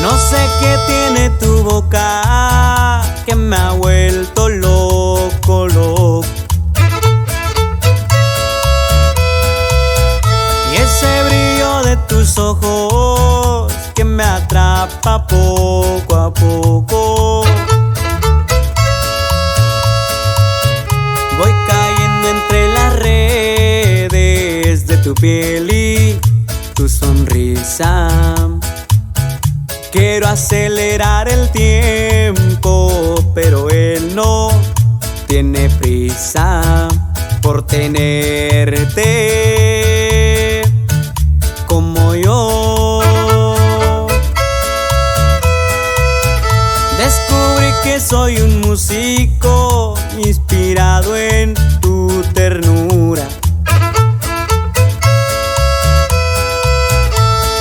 No sé qué tiene tu boca que me ha vuelto loco, loco. Y ese brillo de tus ojos que me atrapa poco a poco. Voy cayendo entre las redes de tu piel y tu sonrisa. Quiero acelerar el tiempo, pero él no tiene prisa por tenerte como yo. Descubrí que soy un músico inspirado en tu ternura.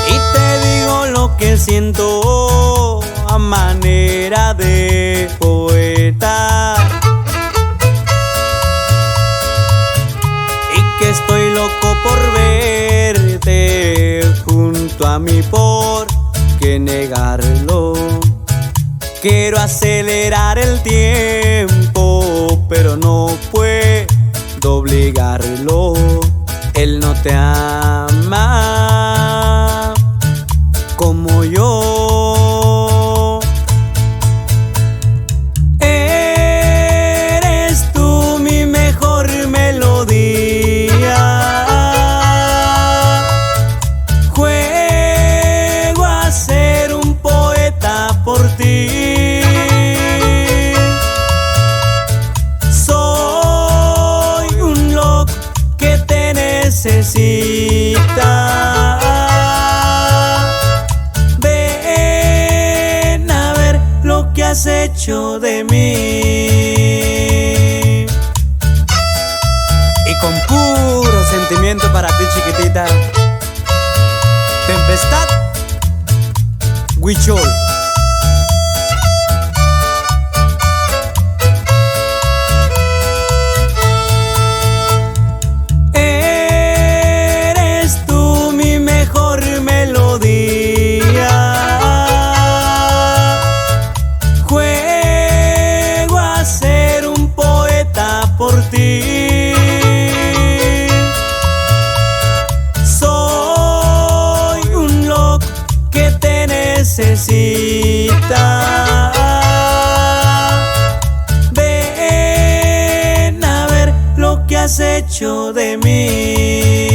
Y te digo lo que siento a manera de poeta. Y que estoy loco por verte junto a mí, ¿por qué negarlo? Quiero acelerar el tiempo, pero no puedo obligarlo. Él no te ama como yo. Eres tú mi mejor melodía. Juego a ser un poeta por ti. Necesita. Ven a ver lo que has hecho de mí. Y con puro sentimiento para ti, chiquitita. Tempestad Huichol. Juego a ser un poeta por ti. Soy un loco que te necesita. Ven a ver lo que has hecho de mí.